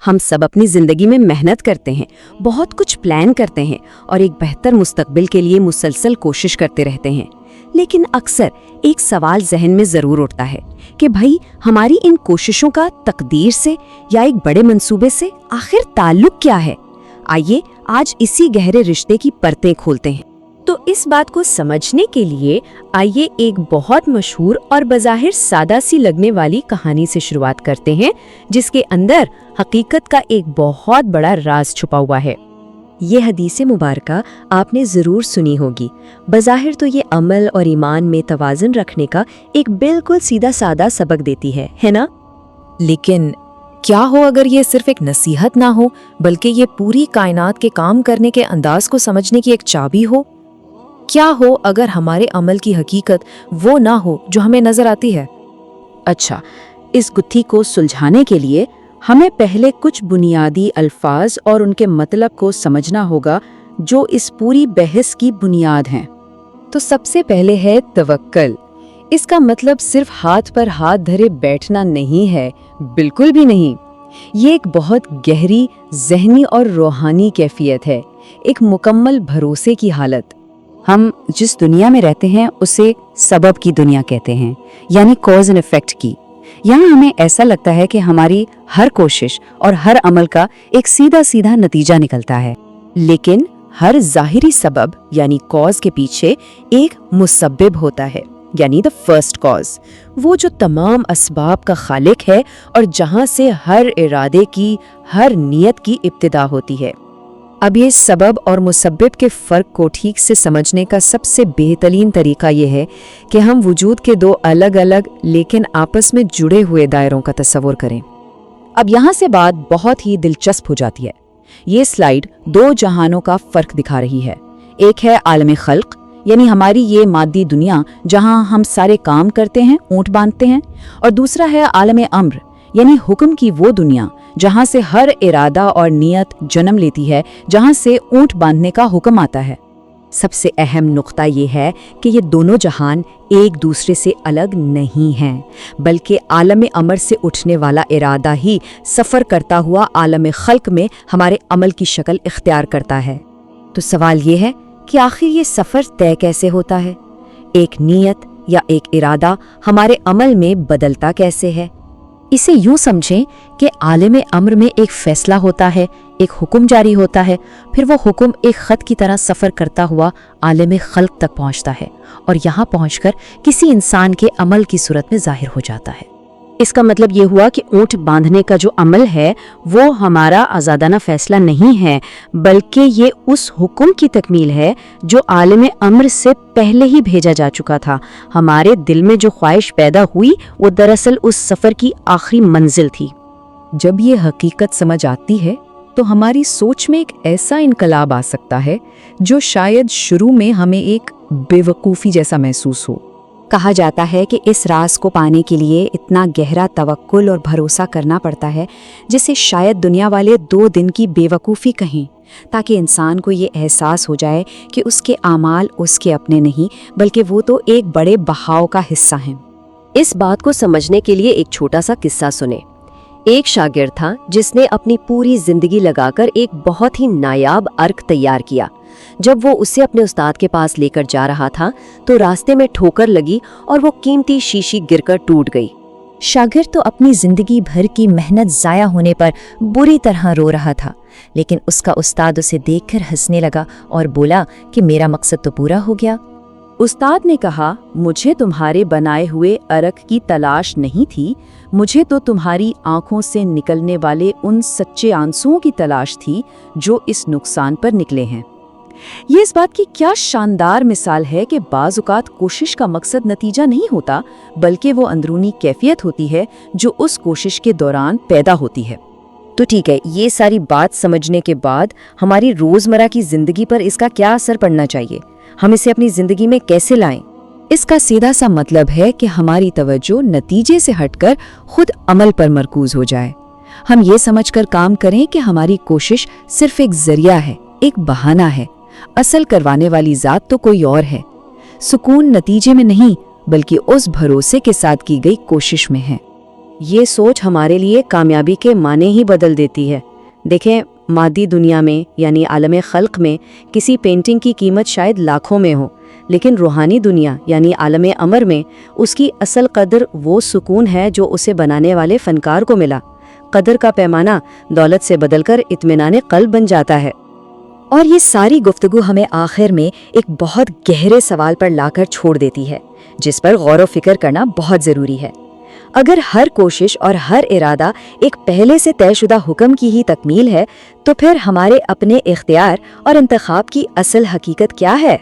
ہم سب اپنی زندگی میں محنت کرتے ہیں، بہت کچھ پلان کرتے ہیں اور ایک بہتر مستقبل کے لیے مسلسل کوشش کرتے رہتے ہیں، لیکن اکثر ایک سوال ذہن میں ضرور اٹھتا ہے کہ بھئی ہماری ان کوششوں کا تقدیر سے یا ایک بڑے منصوبے سے آخر تعلق کیا ہے؟ آئیے آج اسی گہرے رشتے کی پرتیں کھولتے ہیں۔ تو اس بات کو سمجھنے کے لیے آئیے ایک بہت مشہور اور بظاہر سادہ سی لگنے والی کہانی سے شروعات کرتے ہیں، جس کے اندر حقیقت کا ایک بہت بڑا راز چھپا ہوا ہے۔ یہ حدیث مبارکہ آپ نے ضرور سنی ہوگی۔ بظاہر تو یہ عمل اور ایمان میں توازن رکھنے کا ایک بالکل سیدھا سادہ سبق دیتی ہے نا؟ لیکن کیا ہو اگر یہ صرف ایک نصیحت نہ ہو، بلکہ یہ پوری کائنات کے کام کرنے کے انداز کو سمجھنے کی ایک چابی ہو؟ کیا ہو اگر ہمارے عمل کی حقیقت وہ نہ ہو جو ہمیں نظر آتی ہے؟ اچھا، اس گتھی کو سلجھانے کے لیے ہمیں پہلے کچھ بنیادی الفاظ اور ان کے مطلب کو سمجھنا ہوگا جو اس پوری بحث کی بنیاد ہیں۔ تو سب سے پہلے ہے توکل۔ اس کا مطلب صرف ہاتھ پر ہاتھ دھرے بیٹھنا نہیں ہے، بالکل بھی نہیں۔ یہ ایک بہت گہری ذہنی اور روحانی کیفیت ہے، ایک مکمل بھروسے کی حالت۔ ہم جس دنیا میں رہتے ہیں اسے سبب کی دنیا کہتے ہیں، یعنی کاز اینڈ ایفیکٹ کی۔ یہاں ہمیں ایسا لگتا ہے کہ ہماری ہر کوشش اور ہر عمل کا ایک سیدھا نتیجہ نکلتا ہے، لیکن ہر ظاہری سبب یعنی کاز کے پیچھے ایک مسبب ہوتا ہے، یعنی دا فرسٹ کاز، وہ جو تمام اسباب کا خالق ہے اور جہاں سے ہر ارادے کی، ہر نیت کی ابتدا ہوتی ہے۔ اب یہ سبب اور مسبب کے فرق کو ٹھیک سے سمجھنے کا سب سے بہترین طریقہ یہ ہے کہ ہم وجود کے دو الگ الگ لیکن آپس میں جڑے ہوئے دائروں کا تصور کریں۔ اب یہاں سے بات بہت ہی دلچسپ ہو جاتی ہے۔ یہ سلائیڈ دو جہانوں کا فرق دکھا رہی ہے۔ ایک ہے عالم خلق، یعنی ہماری یہ مادی دنیا جہاں ہم سارے کام کرتے ہیں، اونٹ باندھتے ہیں، اور دوسرا ہے عالم امر، یعنی حکم کی وہ دنیا جہاں سے ہر ارادہ اور نیت جنم لیتی ہے، جہاں سے اونٹ باندھنے کا حکم آتا ہے۔ سب سے اہم نقطہ یہ ہے کہ یہ دونوں جہان ایک دوسرے سے الگ نہیں ہیں، بلکہ عالم امر سے اٹھنے والا ارادہ ہی سفر کرتا ہوا عالم خلق میں ہمارے عمل کی شکل اختیار کرتا ہے۔ تو سوال یہ ہے کہ آخر یہ سفر طے کیسے ہوتا ہے؟ ایک نیت یا ایک ارادہ ہمارے عمل میں بدلتا کیسے ہے؟ اسے یوں سمجھیں کہ عالم امر میں ایک فیصلہ ہوتا ہے، ایک حکم جاری ہوتا ہے، پھر وہ حکم ایک خط کی طرح سفر کرتا ہوا عالم خلق تک پہنچتا ہے اور یہاں پہنچ کر کسی انسان کے عمل کی صورت میں ظاہر ہو جاتا ہے۔ اس کا مطلب یہ ہوا کہ اونٹ باندھنے کا جو عمل ہے وہ ہمارا آزادانہ فیصلہ نہیں ہے، بلکہ یہ اس حکم کی تکمیل ہے جو عالم امر سے پہلے ہی بھیجا جا چکا تھا۔ ہمارے دل میں جو خواہش پیدا ہوئی وہ دراصل اس سفر کی آخری منزل تھی۔ جب یہ حقیقت سمجھ آتی ہے تو ہماری سوچ میں ایک ایسا انقلاب آ سکتا ہے جو شاید شروع میں ہمیں ایک بے وقوفی جیسا محسوس ہو۔ کہا جاتا ہے کہ اس راز کو پانے کے لیے اتنا گہرا توکل اور بھروسہ کرنا پڑتا ہے جسے شاید دنیا والے 2 دن کی بے وقوفی کہیں، تاکہ انسان کو یہ احساس ہو جائے کہ اس کے اعمال اس کے اپنے نہیں بلکہ وہ تو ایک بڑے بہاؤ کا حصہ ہیں۔ اس بات کو سمجھنے کے لیے ایک چھوٹا سا قصہ سنیں۔ ایک شاگرد تھا جس نے اپنی پوری زندگی لگا کر ایک بہت ہی نایاب عرق تیار کیا۔ جب وہ اسے اپنے استاد کے پاس لے کر جا رہا تھا تو راستے میں ٹھوکر لگی اور وہ قیمتی شیشی گر کر ٹوٹ گئی۔ شاگرد تو اپنی زندگی بھر کی محنت ضائع ہونے پر بری طرح رو رہا تھا، لیکن اس کا استاد اسے دیکھ کر ہنسنے لگا اور بولا کہ میرا مقصد تو پورا ہو گیا۔ استاد نے کہا، مجھے تمہارے بنائے ہوئے عرق کی تلاش نہیں تھی، مجھے تو تمہاری آنکھوں سے نکلنے والے ان سچے آنسوؤں کی تلاش تھی جو اس نقصان پر نکلے ہیں۔ یہ اس بات کی کیا شاندار مثال ہے کہ بعض اوقات کوشش کا مقصد نتیجہ نہیں ہوتا، بلکہ وہ اندرونی کیفیت ہوتی ہے جو اس کوشش کے دوران پیدا ہوتی ہے۔ تو ٹھیک ہے، یہ ساری بات سمجھنے کے بعد ہماری روزمرہ کی زندگی پر اس کا کیا اثر پڑنا چاہیے؟ ہم اسے اپنی زندگی میں کیسے لائیں؟ اس کا سیدھا سا مطلب ہے کہ ہماری توجہ نتیجے سے ہٹ کر خود عمل پر مرکوز ہو جائے۔ ہم یہ سمجھ کر کام کریں کہ ہماری کوشش صرف ایک ذریعہ ہے، ایک بہانہ ہے، اصل کروانے والی ذات تو کوئی اور ہے۔ سکون نتیجے میں نہیں بلکہ اس بھروسے کے ساتھ کی گئی کوشش میں ہے۔ یہ سوچ ہمارے لیے کامیابی کے معنی ہی بدل دیتی ہے۔ دیکھیں، مادی دنیا میں یعنی عالم خلق میں کسی پینٹنگ کی قیمت شاید لاکھوں میں ہو، لیکن روحانی دنیا یعنی عالم امر میں اس کی اصل قدر وہ سکون ہے جو اسے بنانے والے فنکار کو ملا۔ قدر کا پیمانہ دولت سے بدل کر اطمینان قلب بن جاتا ہے۔ اور یہ ساری گفتگو ہمیں آخر میں ایک بہت گہرے سوال پر لا کر چھوڑ دیتی ہے، جس پر غور و فکر کرنا بہت ضروری ہے۔ اگر ہر کوشش اور ہر ارادہ ایک پہلے سے طے شدہ حکم کی ہی تکمیل ہے، تو پھر ہمارے اپنے اختیار اور انتخاب کی اصل حقیقت کیا ہے؟